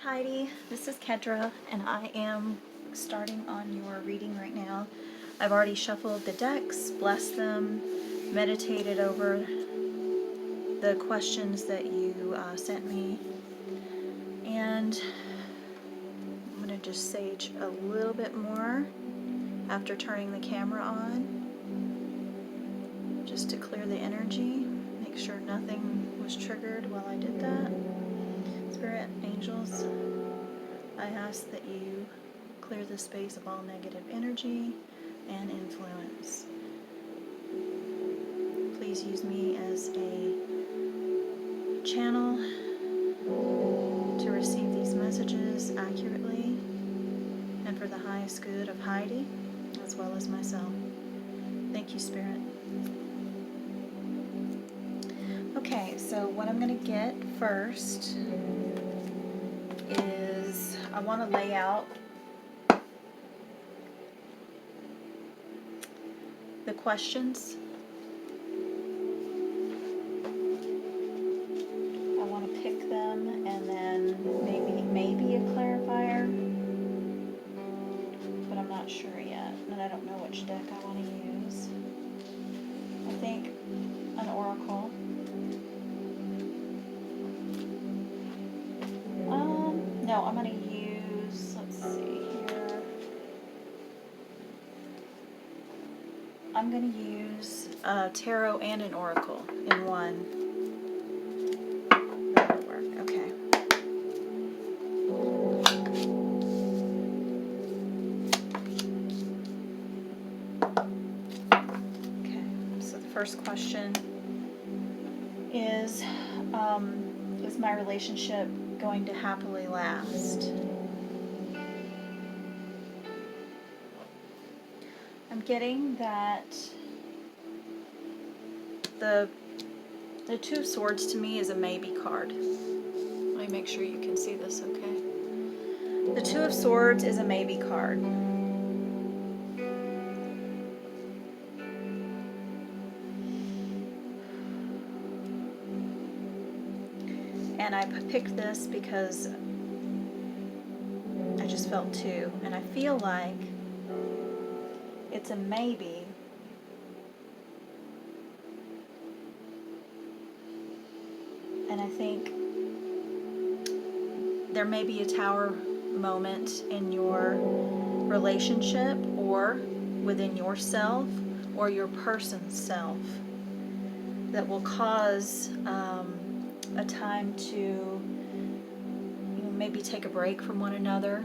Heidi, this is Kendra, and I am starting on your reading right now. I've already shuffled the decks, blessed them, meditated over the questions that you sent me, and I'm going to just sage a little bit more after turning the camera on, just to clear the energy, make sure nothing was triggered while I did that. Spirit, angels, I ask that you clear the space of all negative energy and influence. Please use me as a channel to receive these messages accurately and for the highest good of Heidi as well as myself. Thank you, Spirit. Okay, so what I'm going to get first is I want to lay out the questions. I want to pick them and then maybe a clarifier, but I'm not sure yet, and I don't know which deck I want to use. I think an oracle. No, I'm going to use, let's see here. I'm going to use a tarot and an oracle in one. That'll work. Okay. Okay. So the first question is my relationship going to happily last? I'm getting that the Two of Swords to me is a maybe card. Let me make sure you can see this okay. The Two of Swords is a maybe card. And I picked this because I just felt two, and I feel like it's a maybe, and I think there may be a tower moment in your relationship or within yourself or your person's self that will cause a time to maybe take a break from one another,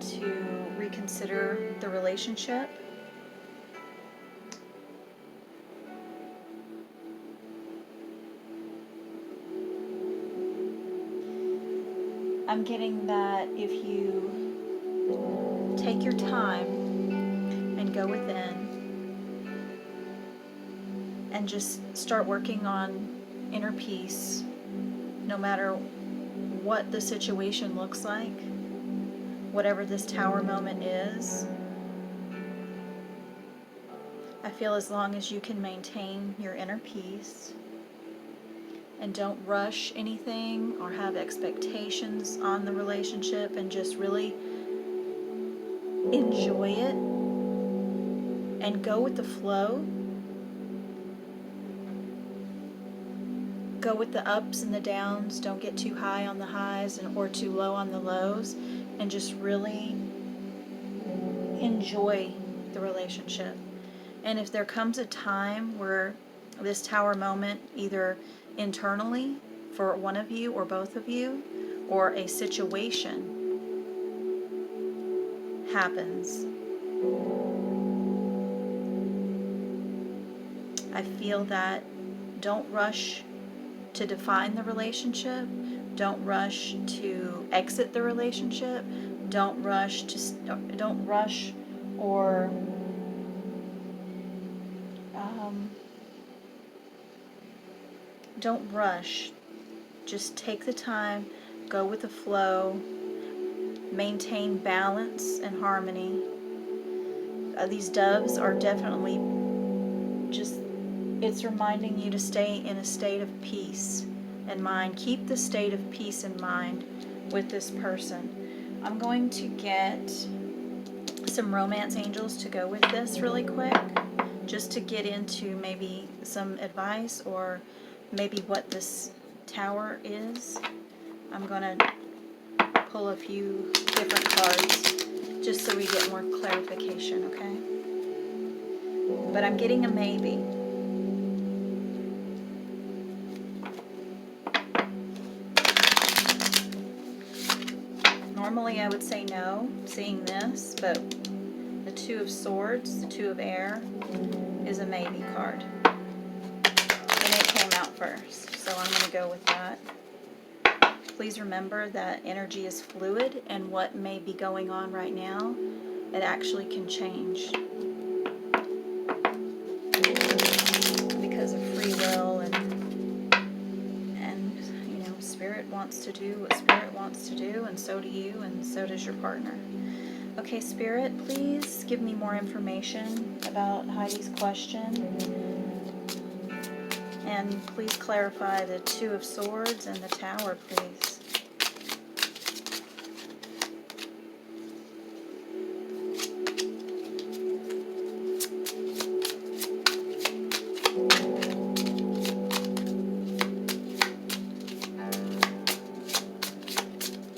to reconsider the relationship. I'm getting that if you take your time and go within and just start working on inner peace, no matter what the situation looks like, whatever this tower moment is, I feel as long as you can maintain your inner peace and don't rush anything or have expectations on the relationship and just really enjoy it and go with the flow, go with the ups and the downs, don't get too high on the highs or too low on the lows, and just really enjoy the relationship. And if there comes a time where this tower moment, either internally for one of you or both of you, or a situation happens, I feel that don't rush to define the relationship, don't rush to exit the relationship, don't rush or don't rush. Just take the time, go with the flow, maintain balance and harmony. These doves are definitely just, it's reminding you to stay in a state of peace in mind. Keep the state of peace in mind with this person. I'm going to get some romance angels to go with this really quick, just to get into maybe some advice or maybe what this Tower is. I'm going to pull a few different cards just so we get more clarification, okay? But I'm getting a maybe. Normally I would say no, seeing this, but the Two of Swords, the Two of Air, is a maybe card. And it came out first, so I'm going to go with that. Please remember that energy is fluid, and what may be going on right now, it actually can change. Because of free will and you know, Spirit wants to do what Spirit wants to do, and so do you, and so does your partner. Okay, Spirit, please give me more information about Heidi's question. And please clarify the Two of Swords and the Tower, please.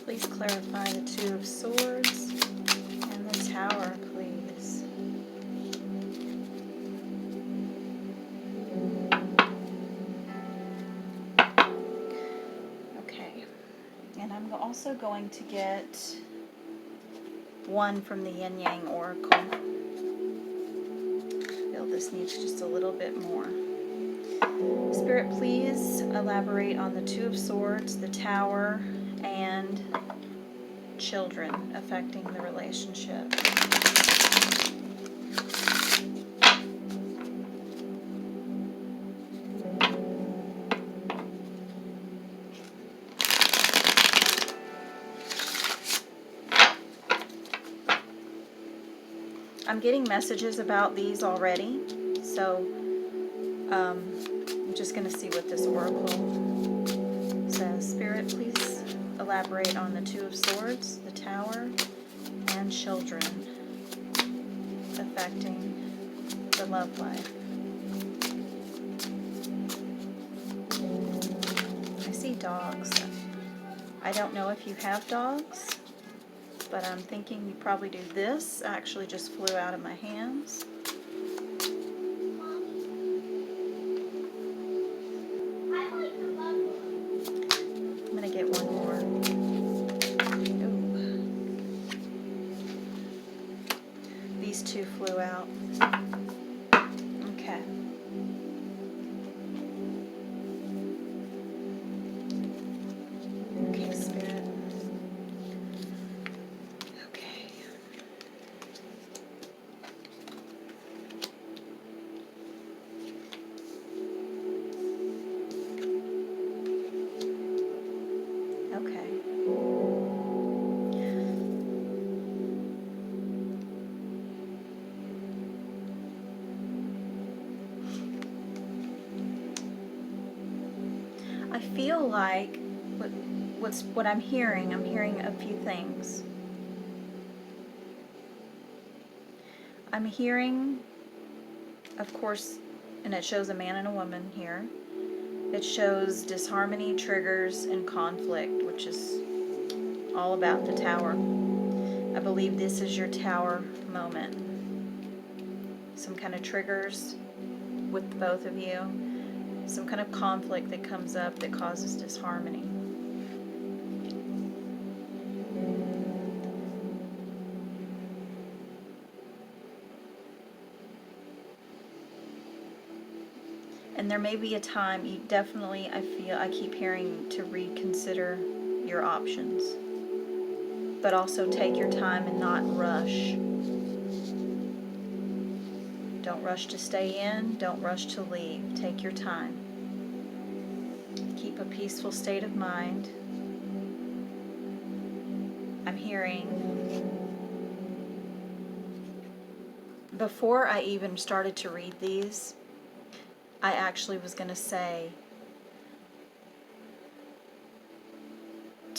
Please clarify the Two of Swords and the Tower, please. Okay, and I'm also going to get one from the Yin Yang Oracle. I feel this needs just a little bit more. Spirit, please elaborate on the Two of Swords, the Tower, and children affecting the relationship. I'm getting messages about these already, so I'm just going to see what this oracle says. Spirit, please elaborate on the Two of Swords, the Tower, and children affecting the love life. I see dogs. I don't know if you have dogs, but I'm thinking you probably do. This actually just flew out of my hands. I'm going to get one more. Ooh. These two flew out. Okay. Okay, Spirit. Okay. Okay. I feel like what I'm hearing a few things. I'm hearing, of course, and it shows a man and a woman here. It shows disharmony, triggers, and conflict, which is all about the Tower. I believe this is your Tower moment. Some kind of triggers with both of you. Some kind of conflict that comes up that causes disharmony. And there may be a time, you definitely, I keep hearing to reconsider your options. But also take your time and not rush. Don't rush to stay in, don't rush to leave. Take your time. Keep a peaceful state of mind. I'm hearing, before I even started to read these, I actually was going to say,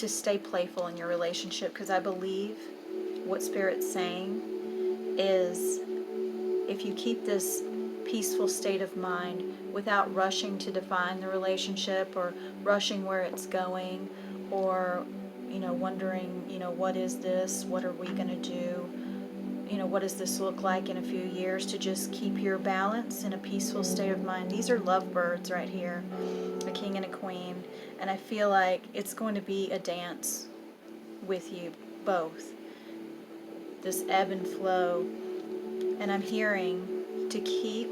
to stay playful in your relationship, because I believe what Spirit's saying is, if you keep this peaceful state of mind without rushing to define the relationship, or rushing where it's going, or wondering, what is this, what are we going to do, what does this look like in a few years, to just keep your balance in a peaceful state of mind. These are lovebirds right here, a king and a queen, and I feel like it's going to be a dance with you both, this ebb and flow. And I'm hearing to keep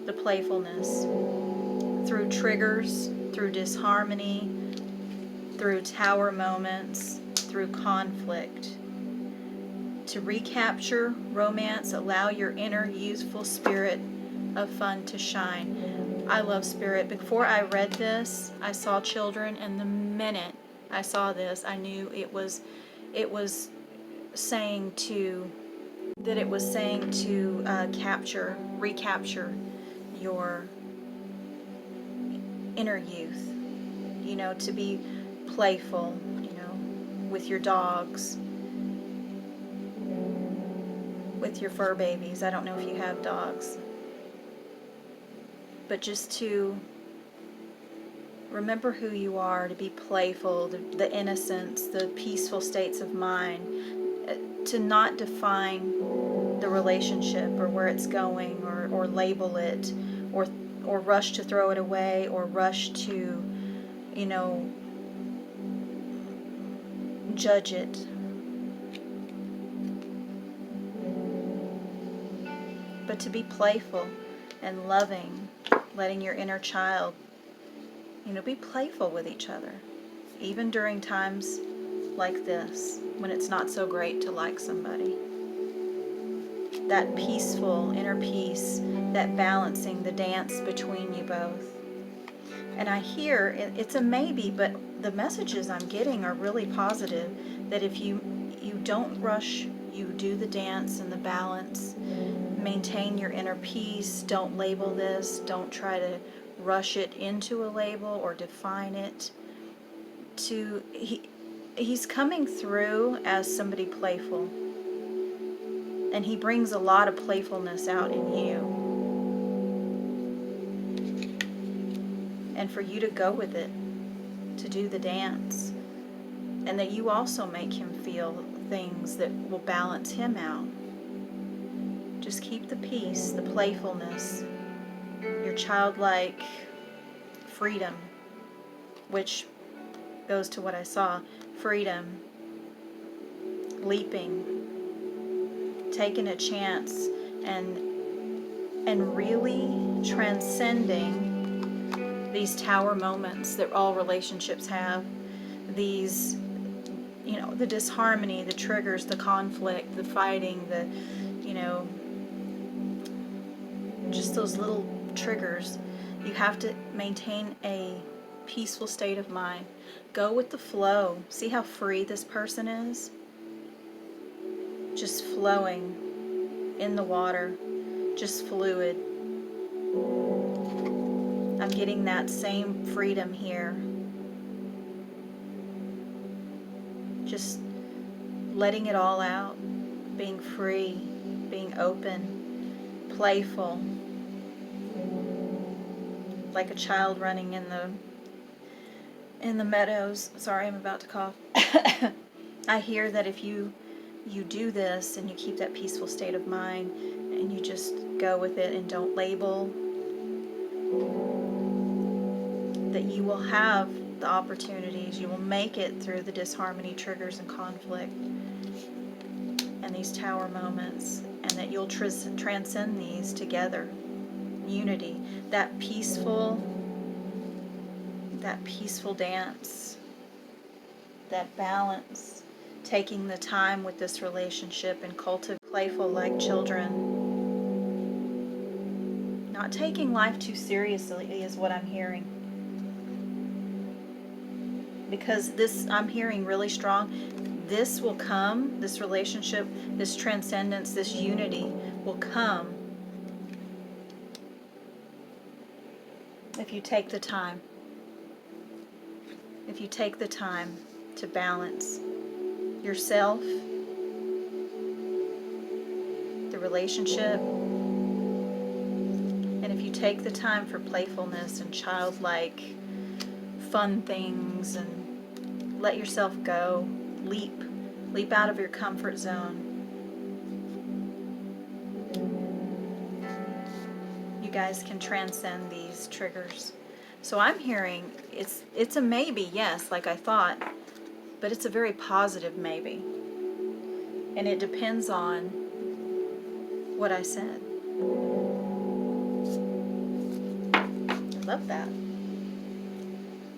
the playfulness through triggers, through disharmony, through tower moments, through conflict. To recapture romance, allow your inner youthful spirit of fun to shine. I love Spirit. Before I read this, I saw children, and the minute I saw this, I knew it was saying to recapture your inner youth. To be playful, with your dogs, with your fur babies. I don't know if you have dogs. But just to remember who you are, to be playful, the innocence, the peaceful states of mind, to not define the relationship or where it's going, or label it, or rush to throw it away, or rush to, judge it. But to be playful and loving, letting your inner child, be playful with each other, even during times like this, when it's not so great to like somebody. That peaceful inner peace, that balancing, the dance between you both. And I hear, it's a maybe, but the messages I'm getting are really positive, that if you don't rush, you do the dance and the balance, maintain your inner peace, don't label this, don't try to rush it into a label or define it. He's coming through as somebody playful, and he brings a lot of playfulness out in you. And for you to go with it, to do the dance, and that you also make him feel things that will balance him out. Just keep the peace, the playfulness, your childlike freedom, which goes to what I saw. Freedom, leaping, taking a chance, and really transcending these tower moments that all relationships have. These, the disharmony, the triggers, the conflict, the fighting, the, just those little triggers. You have to maintain a peaceful state of mind. Go with the flow. See how free this person is? Just flowing in the water, just fluid. I'm getting that same freedom here. Just letting it all out, being free, being open, playful, like a child running in the meadows. Sorry, I'm about to cough. I hear that if you do this and you keep that peaceful state of mind and you just go with it and don't label, that you will have the opportunities, you will make it through the disharmony, triggers, and conflict, and these tower moments, and that you'll transcend these together. Unity, that peaceful dance, that balance, taking the time with this relationship and cultivate playful like children. Not taking life too seriously is what I'm hearing. Because this, I'm hearing really strong, this will come, this relationship, this transcendence, this unity will come if you take the time. If you take the time to balance yourself, the relationship. And if you take the time for playfulness and childlike fun things and let yourself go, leap out of your comfort zone, you guys can transcend these triggers. So I'm hearing it's a maybe, yes, like I thought, but it's a very positive maybe. And it depends on what I said. I love that.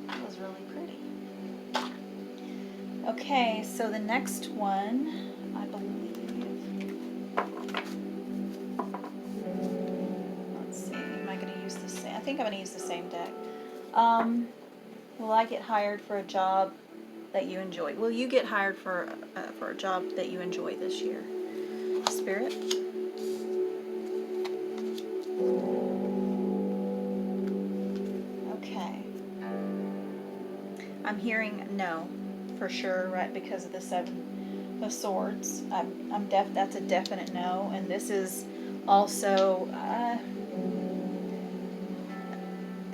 That was really pretty. Okay, so the next one, I believe. Let's see, am I going to use the same? I think I'm going to use the same deck. Will I get hired for a job that you enjoy? Will you get hired for a job that you enjoy this year? Spirit? Okay. I'm hearing no, for sure, right, because of the Seven of Swords. That's a definite no, and this is also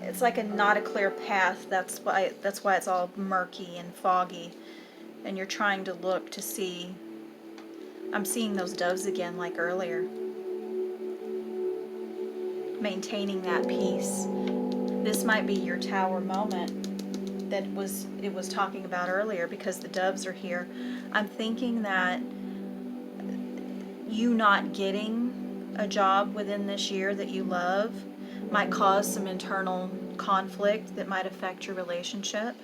it's like not a clear path. That's why it's all murky and foggy, and you're trying to look to see. I'm seeing those doves again, like earlier. Maintaining that peace. This might be your tower moment that it was talking about earlier, because the doves are here. I'm thinking that you not getting a job within this year that you love might cause some internal conflict that might affect your relationship.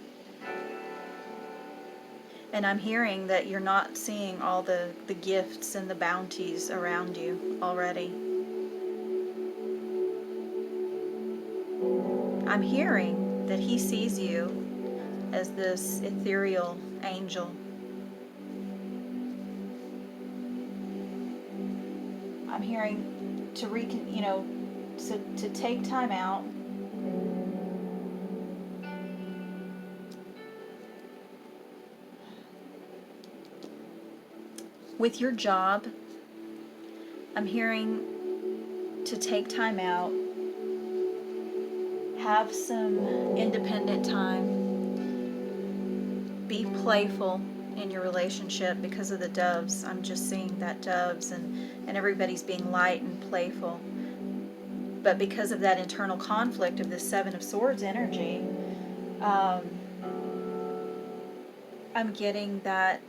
And I'm hearing that you're not seeing all the gifts and the bounties around you already. I'm hearing that he sees you as this ethereal angel. I'm hearing to take time out with your job. I'm hearing to take time out, have some independent time, be playful in your relationship because of the doves. I'm just seeing that doves and everybody's being light and playful. But because of that internal conflict of this Seven of Swords energy, I'm getting that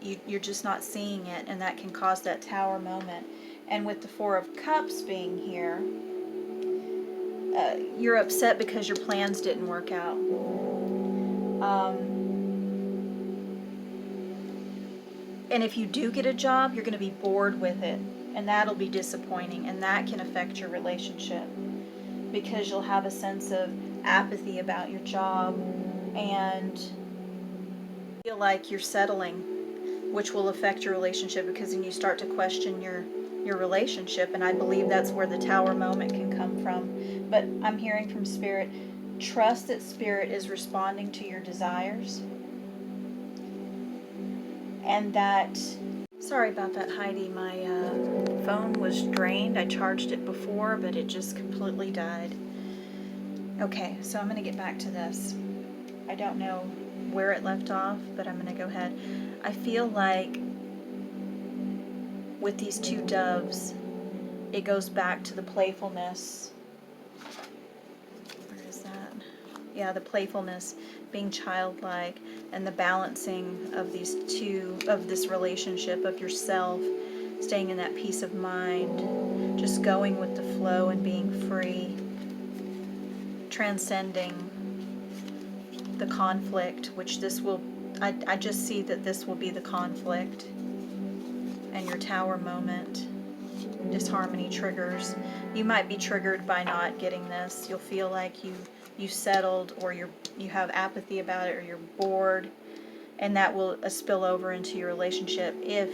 you're just not seeing it, and that can cause that tower moment. And with the Four of Cups being here, you're upset because your plans didn't work out. And if you do get a job, you're going to be bored with it, and that'll be disappointing, and that can affect your relationship because you'll have a sense of apathy about your job and feel like you're settling, which will affect your relationship, because then you start to question your relationship. And I believe that's where the tower moment can come from. But I'm hearing from Spirit, trust that Spirit is responding to your desires, and that, sorry about that, Heidi, my phone was drained. I charged it before, but it just completely died. Okay, so I'm going to get back to this. I don't know where it left off, but I'm going to go ahead. I feel like with these two doves, it goes back to the playfulness. Where is that? Yeah, the playfulness, being childlike, and the balancing of these two, of this relationship, of yourself, staying in that peace of mind, just going with the flow and being free, transcending the conflict, which this will, I just see that this will be the conflict. And your tower moment, disharmony triggers. You might be triggered by not getting this. You'll feel like you settled, or you have apathy about it, or you're bored, and that will spill over into your relationship if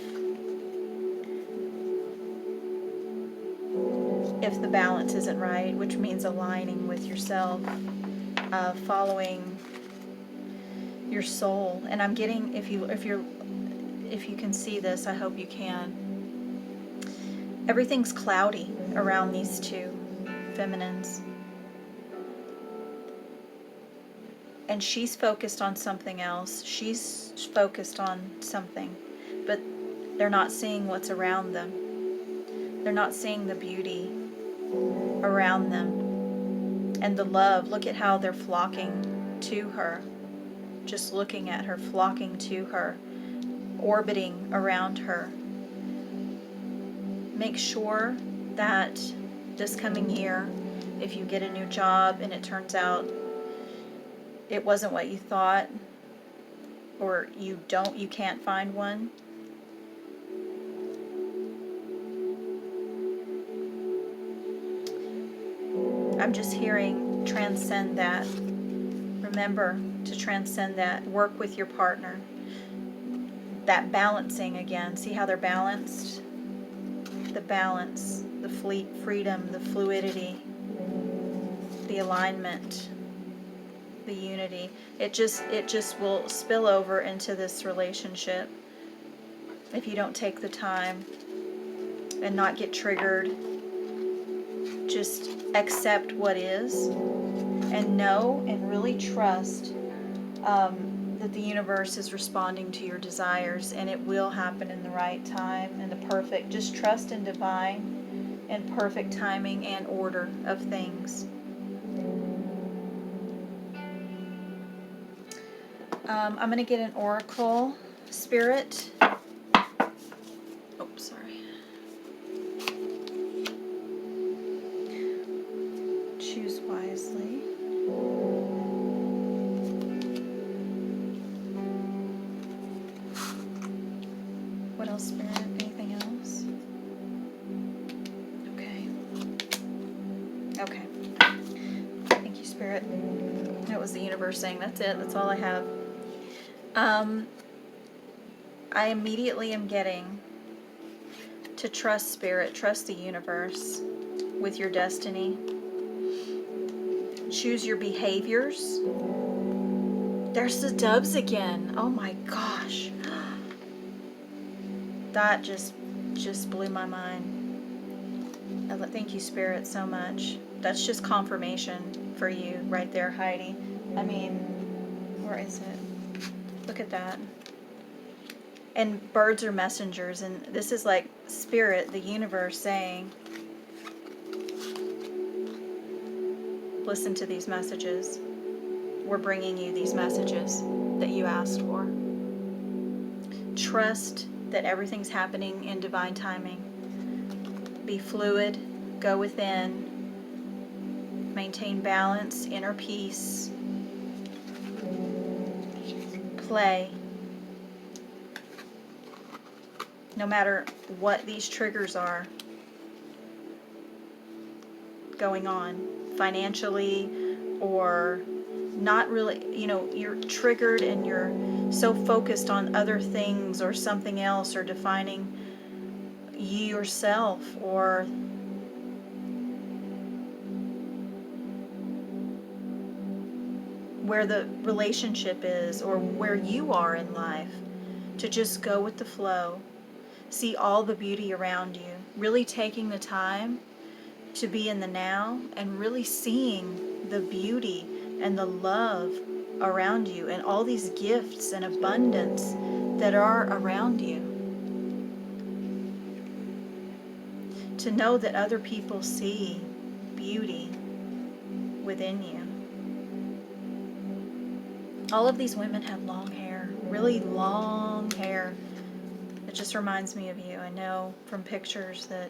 the balance isn't right, which means aligning with yourself, following your soul. And I'm getting, if you can see this, I hope you can. Everything's cloudy around these two feminines. And she's focused on something else. She's focused on something. But they're not seeing what's around them. They're not seeing the beauty around them. And the love. Look at how they're flocking to her. Just looking at her, flocking to her. Orbiting around her. Make sure that this coming year, if you get a new job and it turns out it wasn't what you thought, or you can't find one, I'm just hearing transcend that. Remember to transcend that. Work with your partner. That balancing again. See how they're balanced? The balance, the freedom, the fluidity, the alignment, the unity. It just will spill over into this relationship if you don't take the time and not get triggered. Just accept what is and know and really trust that the universe is responding to your desires, and it will happen in the right time and the perfect. Just trust in divine and perfect timing and order of things. I'm going to get an oracle spirit. Oh, sorry. Choose wisely. What else, Spirit? Anything else? Okay. Thank you, Spirit. That was the universe saying, that's it. That's all I have. I immediately am getting to trust Spirit, trust the universe with your destiny. Choose your behaviors. There's the doves again. Oh my gosh. That just blew my mind. Thank you, Spirit, so much. That's just confirmation for you right there, Heidi. I mean, where is it? Look at that. And birds are messengers, and this is like Spirit, the universe saying, listen to these messages. We're bringing you these messages that you asked for. Trust that everything's happening in divine timing. Be fluid, go within, maintain balance, inner peace, play. No matter what these triggers are going on, financially or not really, you're triggered and you're so focused on other things or something else, or defining you yourself, or where the relationship is, or where you are in life, to just go with the flow. See all the beauty around you, really taking the time to be in the now and really seeing the beauty and the love around you and all these gifts and abundance that are around you. To know that other people see beauty within you. All of these women have long hair, really long hair. It just reminds me of you. I know from pictures that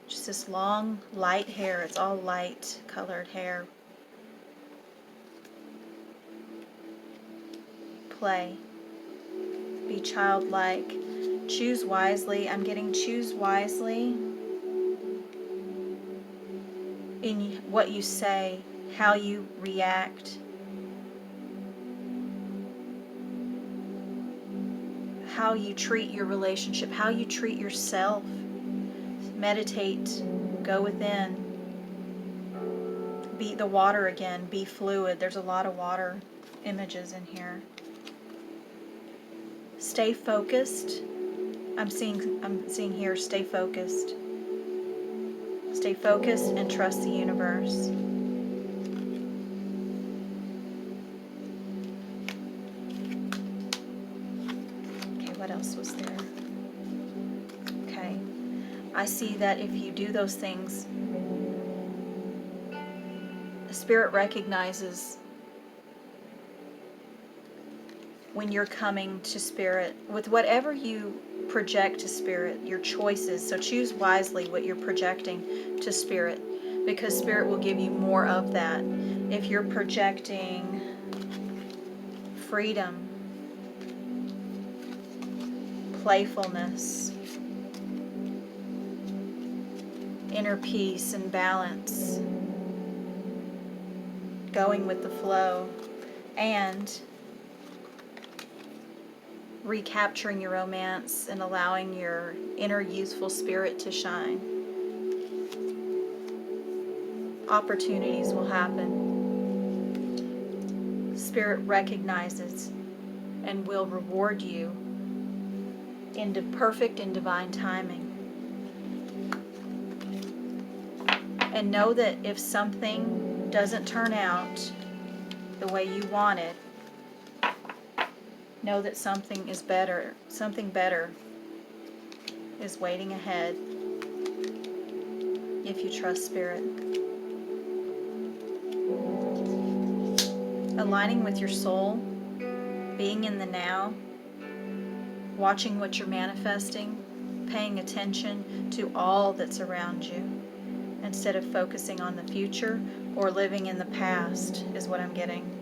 just this long, light hair. It's all light colored hair. Play. Be childlike. Choose wisely. I'm getting choose wisely in what you say, how you react, how you treat your relationship, how you treat yourself. Meditate, go within. Be the water again, be fluid. There's a lot of water images in here. Stay focused. I'm seeing here, stay focused. Stay focused and trust the universe. Okay, what else was there? Okay. I see that if you do those things, the Spirit recognizes when you're coming to Spirit with whatever you project to Spirit, your choices. So choose wisely what you're projecting to Spirit, because Spirit will give you more of that. If you're projecting freedom, playfulness, inner peace and balance, going with the flow, and recapturing your romance and allowing your inner youthful spirit to shine, opportunities will happen. Spirit recognizes and will reward you into perfect and divine timing. And know that if something doesn't turn out the way you want it, know that something better is waiting ahead if you trust Spirit. Aligning with your soul, being in the now, watching what you're manifesting, paying attention to all that's around you instead of focusing on the future or living in the past is what I'm getting.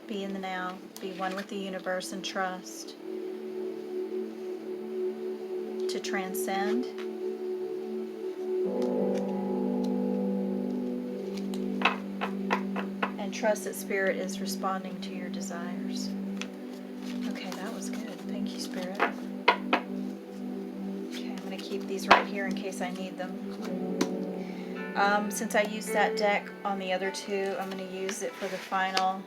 Be in the now, be one with the universe, and trust to transcend and trust that Spirit is responding to your desires. Okay, that was good. Thank you, Spirit. Okay, I'm going to keep these right here in case I need them. Since I used that deck on the other two, I'm going to use it for the final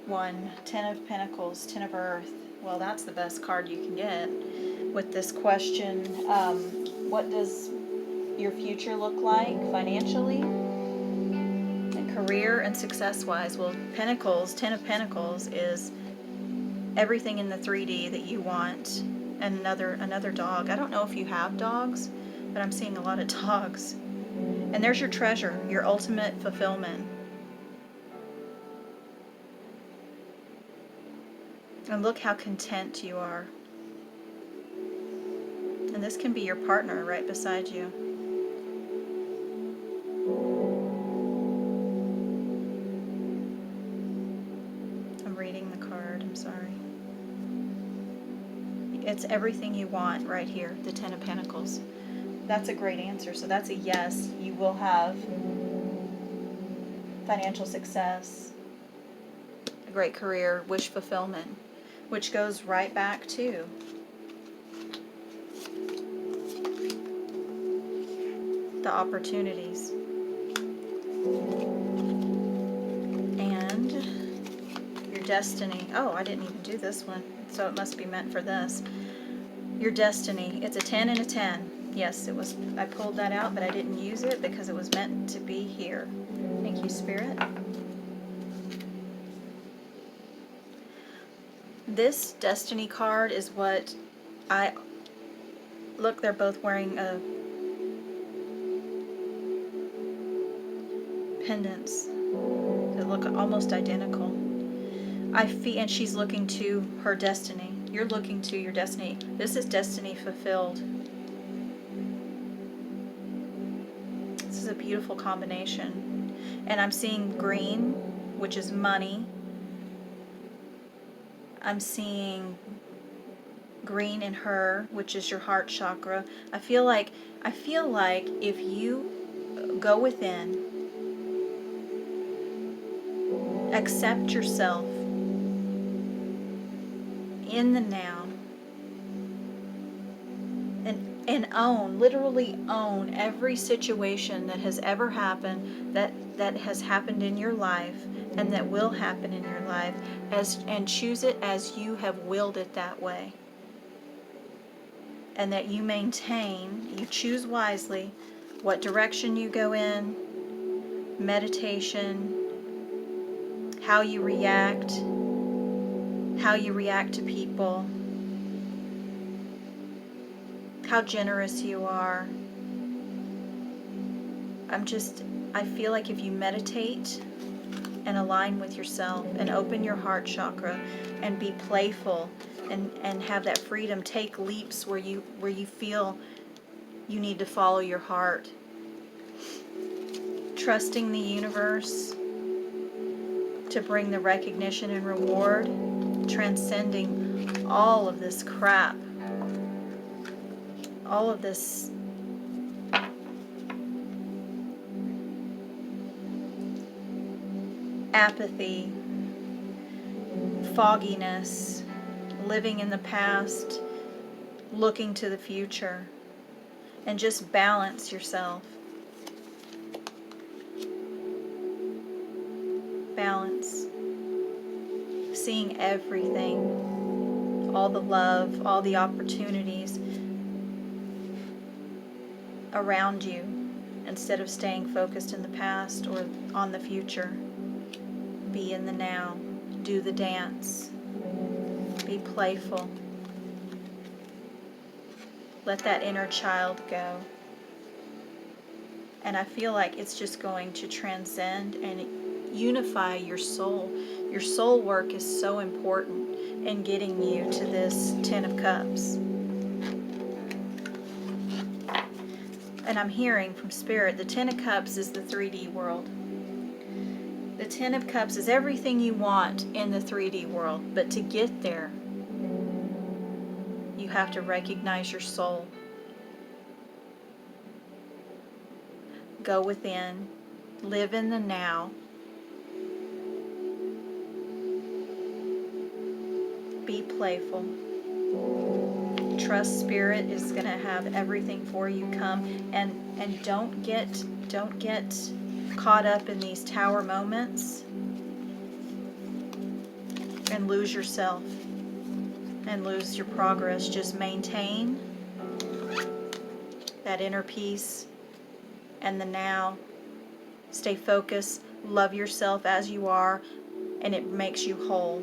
one. 10 of Pentacles, 10 of Earth. Well, that's the best card you can get with this question. What does your future look like financially and career and success-wise? Well, Pentacles, 10 of Pentacles is everything in the 3D that you want. And another dog. I don't know if you have dogs, but I'm seeing a lot of dogs. And there's your treasure, your ultimate fulfillment. And look how content you are. And this can be your partner right beside you. I'm reading the card, I'm sorry. It's everything you want right here, the 10 of Pentacles. That's a great answer. So that's a yes. You will have financial success, a great career, wish fulfillment, which goes right back to the opportunities. And your destiny. Oh, I didn't even do this one, so it must be meant for this. Your destiny. It's a 10 and a 10. Yes, it was. I pulled that out, but I didn't use it because it was meant to be here. Thank you, Spirit. This destiny card is what I... Look, they're both wearing pendants that look almost identical. And she's looking to her destiny. You're looking to your destiny. This is destiny fulfilled. This is a beautiful combination. And I'm seeing green, which is money. I'm seeing green in her, which is your heart chakra. I feel like if you go within, accept yourself in the now, and own, literally own every situation that has ever happened, that has happened in your life, and that will happen in your life, and choose it as you have willed it that way. And that you maintain, you choose wisely what direction you go in, meditation, how you react to people, how generous you are. I feel like if you meditate and align with yourself and open your heart chakra and be playful and have that freedom, take leaps where you feel you need to follow your heart, trusting the universe to bring the recognition and reward, transcending all of this crap, all of this apathy, fogginess, living in the past, looking to the future, and just balance yourself. Balance. Seeing everything, all the love, all the opportunities around you, instead of staying focused in the past or on the future. Be in the now. Do the dance. Be playful. Let that inner child go. And I feel like it's just going to transcend and unify your soul. Your soul work is so important in getting you to this 10 of Cups. And I'm hearing from Spirit, the 10 of Cups is the 3D world. The 10 of Cups is everything you want in the 3D world. But to get there, you have to recognize your soul. Go within. Live in the now. Be playful. Trust Spirit is going to have everything for you come. And don't get caught up in these tower moments and lose yourself and lose your progress. Just maintain that inner peace and the now. Stay focused. Love yourself as you are, and it makes you whole.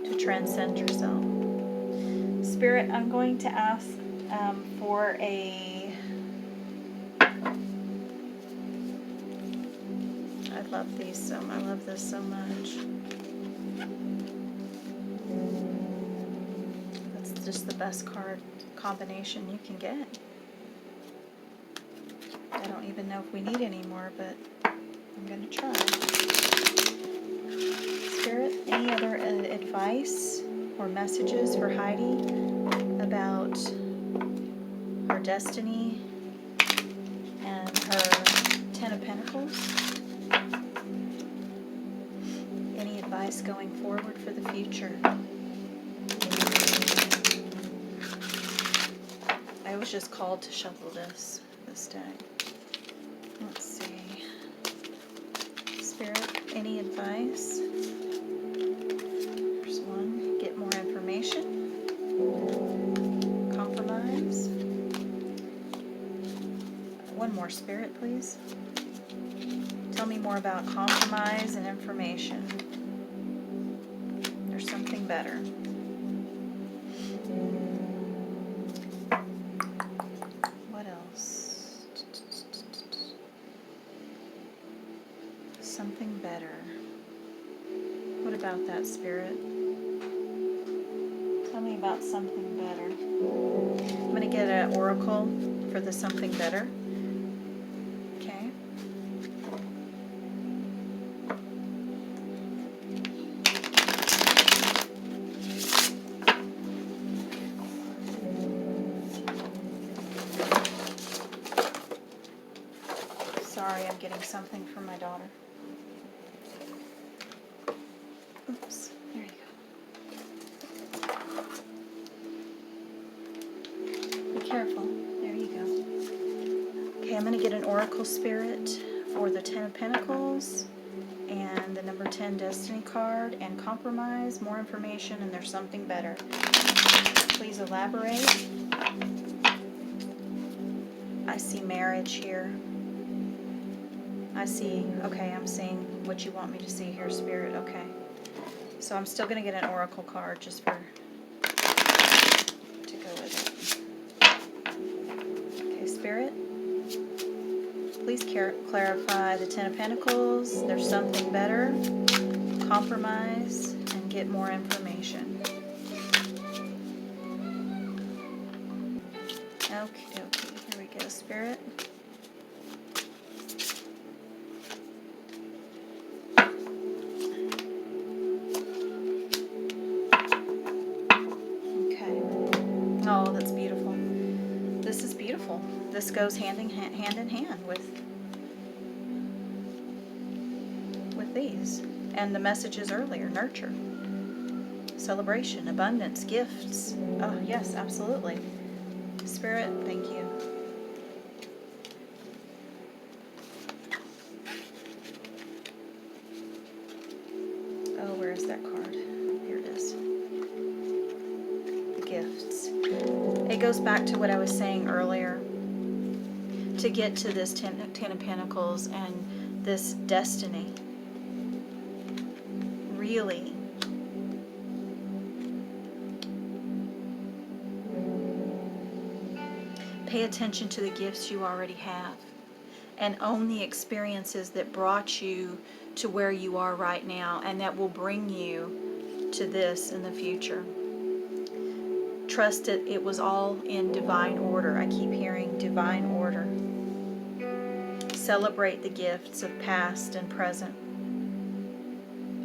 To transcend yourself. Spirit, I'm going to ask for a... I love these so much. I love this so much. That's just the best card combination you can get. I don't even know if we need any more, but I'm going to try. Spirit, any other advice or messages for Heidi about her destiny and her 10 of Pentacles? Any advice going forward for the future? I was just called to shuffle this deck. Let's see. Spirit, any advice? There's one. Get more information. Compromise. One more, Spirit, please. Tell me more about compromise and information. There's something better. What else? Something better. What about that, Spirit? Tell me about something better. I'm going to get an oracle for the something better. Okay. Sorry, I'm getting something from my daughter. Oops, there you go. Be careful. There you go. Okay, I'm going to get an oracle, Spirit, for of Pentacles, and the number 10 Destiny card, and compromise, more information, and there's something better. Please elaborate. I see marriage here. I see, okay, I'm seeing what you want me to see here, Spirit, okay. So I'm still going to get an oracle card just for, to go with it. Okay, Spirit, please clarify the 10 of Pentacles. There's something better. Compromise and get more information. Okay, here we go, Spirit. Oh, that's beautiful. This is beautiful. This goes hand in hand with these. And the messages earlier, nurture, celebration, abundance, gifts. Oh, yes, absolutely. Spirit, thank you. Oh, where is that card? Here it is. The gifts. It goes back to what I was saying earlier. To get to this 10 of Pentacles and this destiny. Really. Pay attention to the gifts you already have. And own the experiences that brought you to where you are right now, and that will bring you to this in the future. Trust it was all in divine order. I keep hearing divine order. Celebrate the gifts of past and present,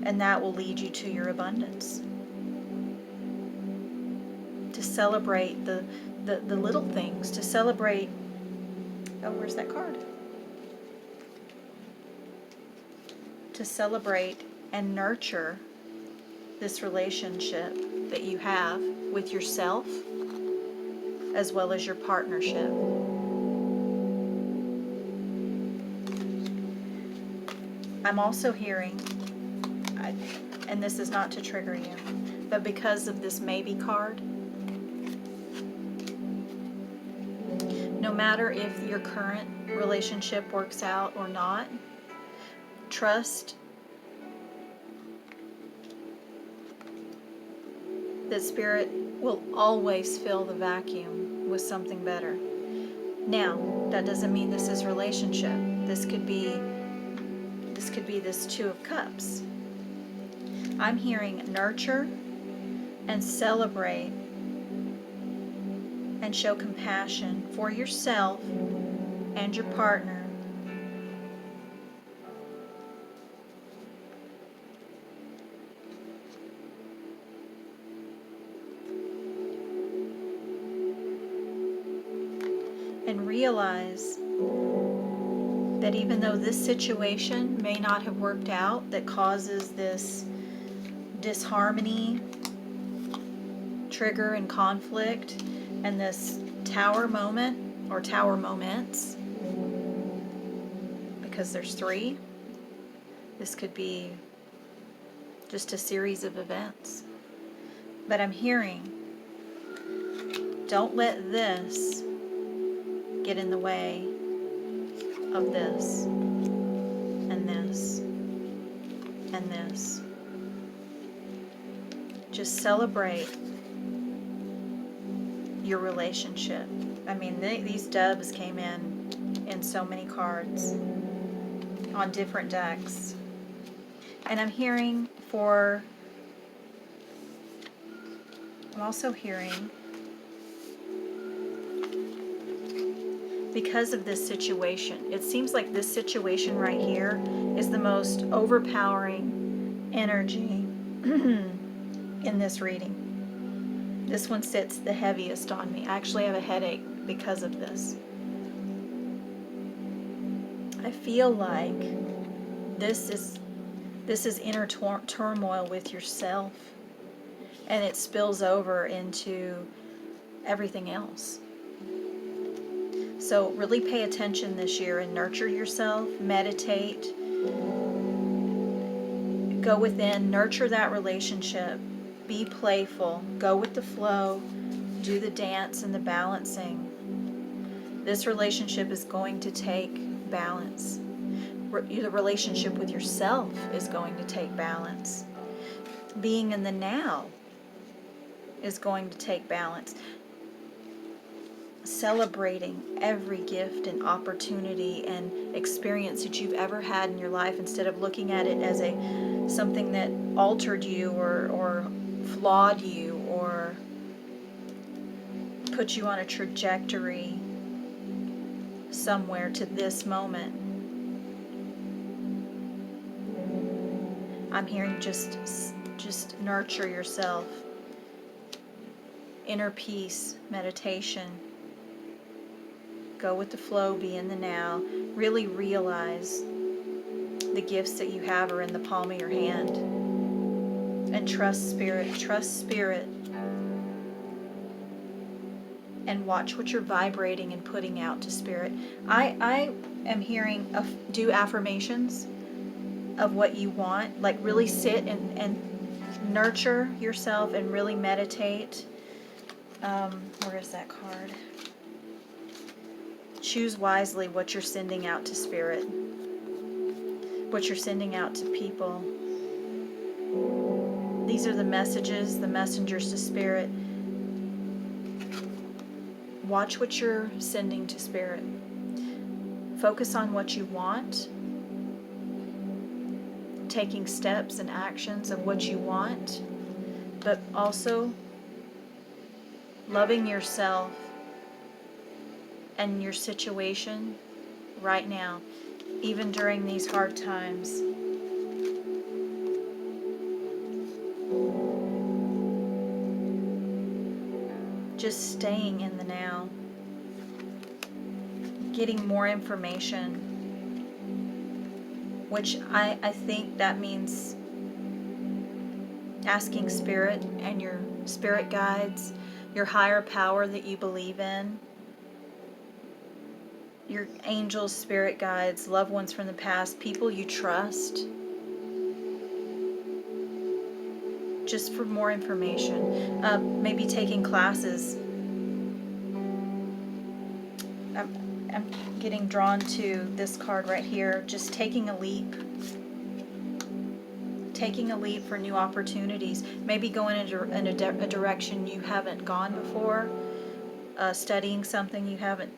and that will lead you to your abundance. To celebrate the little things, to celebrate, oh, where's that card? To celebrate and nurture this relationship that you have with yourself as well as your partnership. I'm also hearing, and this is not to trigger you, but because of this maybe card, no matter if your current relationship works out or not, trust that Spirit will always fill the vacuum with something better. Now, that doesn't mean this is relationship. This could be this 2 of Cups. I'm hearing nurture and celebrate and show compassion for yourself and your partner. And realize that even though this situation may not have worked out, that causes this disharmony, trigger and conflict, and this tower moment or tower moments, because there's 3. This could be just a series of events. But I'm hearing, don't let this get in the way of this and this and this. Just celebrate your relationship. I mean, these doves came in so many cards on different decks. And I'm also hearing, because of this situation, it seems like this situation right here is the most overpowering energy in this reading. This one sits the heaviest on me. I actually have a headache because of this. I feel like this is inner turmoil with yourself, and it spills over into everything else. So really pay attention this year and nurture yourself, meditate, go within, nurture that relationship, be playful, go with the flow, do the dance and the balancing. This relationship is going to take balance. The relationship with yourself is going to take balance. Being in the now is going to take balance. Celebrating every gift and opportunity and experience that you've ever had in your life, instead of looking at it as something that altered you or flawed you or put you on a trajectory somewhere to this moment. I'm hearing just nurture yourself. Inner peace, meditation. Go with the flow, be in the now. Really realize the gifts that you have are in the palm of your hand. And trust Spirit. Trust Spirit. And watch what you're vibrating and putting out to Spirit. I am hearing do affirmations of what you want. Like really sit and nurture yourself and really meditate. Where is that card? Choose wisely what you're sending out to Spirit. What you're sending out to people. These are the messages, the messengers to Spirit. Watch what you're sending to Spirit. Focus on what you want. Taking steps and actions of what you want. But also loving yourself and your situation right now, even during these hard times. Just staying in the now, getting more information, which I think that means asking Spirit and your spirit guides, your higher power that you believe in, your angels, spirit guides, loved ones from the past, people you trust, just for more information. Maybe taking classes. I'm getting drawn to this card right here, just taking a leap. Taking a leap for new opportunities. Maybe going in a direction you haven't gone before. Studying something you haven't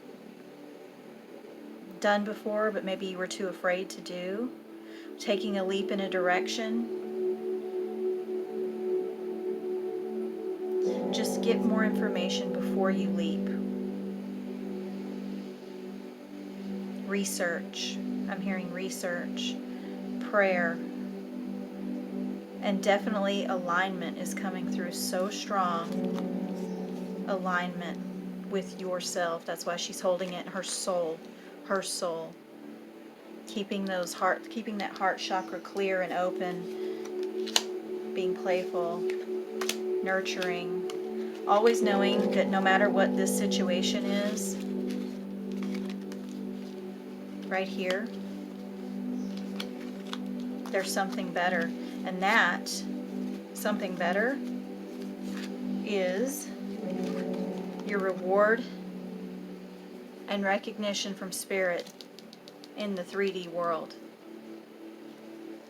done before, but maybe you were too afraid to do. Taking a leap in a direction. Just get more information before you leap. Research. I'm hearing research. Prayer. And definitely alignment is coming through so strong. Alignment with yourself. That's why she's holding it. Her soul. Her soul. Keeping that heart chakra clear and open. Being playful. Nurturing. Always knowing that no matter what this situation is, right here, there's something better. And that something better is your reward and recognition from Spirit in the 3D world.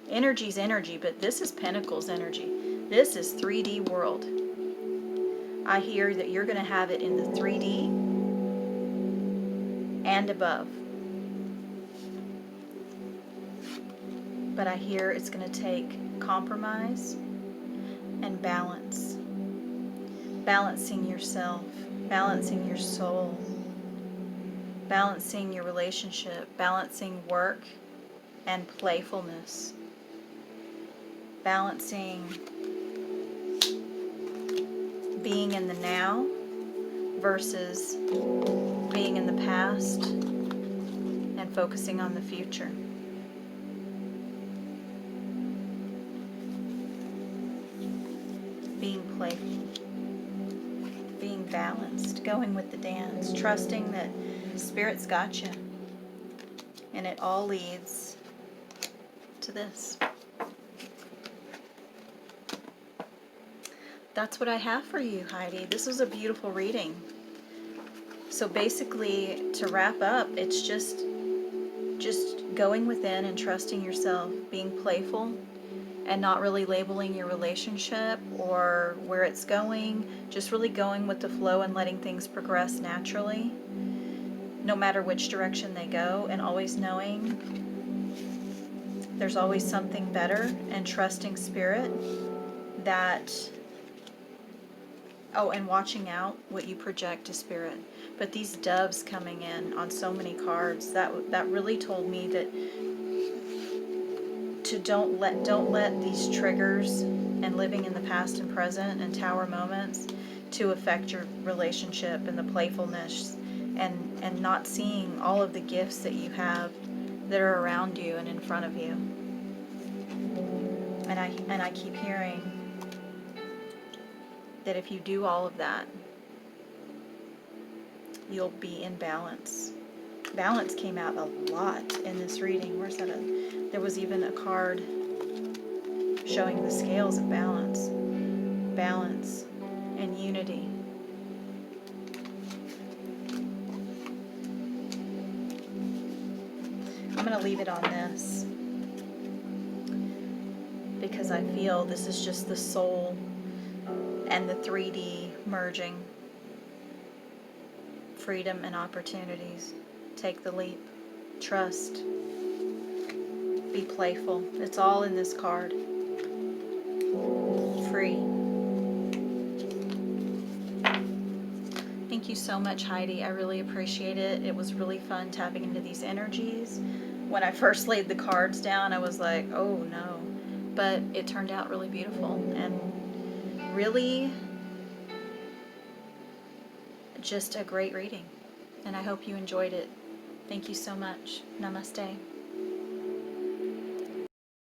Energy's energy, but this is Pentacles energy. This is 3D world. I hear that you're going to have it in the 3D and above. But I hear it's going to take compromise and balance. Balancing yourself, balancing your soul, balancing your relationship, balancing work and playfulness, balancing being in the now versus being in the past and focusing on the future. Being playful, being balanced, going with the dance, trusting that Spirit's got you. And it all leads to this. That's what I have for you, Heidi. This was a beautiful reading. So basically, to wrap up, it's just going within and trusting yourself, being playful, and not really labeling your relationship or where it's going, just really going with the flow and letting things progress naturally, no matter which direction they go, and always knowing there's always something better, and trusting Spirit that, oh, and watching out what you project to Spirit. But these doves coming in on so many cards, that really told me that to don't let these triggers and living in the past and present and tower moments to affect your relationship and the playfulness, and not seeing all of the gifts that you have that are around you and in front of you. And I keep hearing that if you do all of that, you'll be in balance. Balance came out a lot in this reading. Where's that? There was even a card showing the scales of balance. Balance and unity. I'm going to leave it on this because I feel this is just the soul and the 3D merging. Freedom and opportunities. Take the leap. Trust. Be playful. It's all in this card. Free. Thank you so much, Heidi. I really appreciate it. It was really fun tapping into these energies. When I first laid the cards down, I was like, oh no. But it turned out really beautiful and really just a great reading. And I hope you enjoyed it. Thank you so much. Namaste.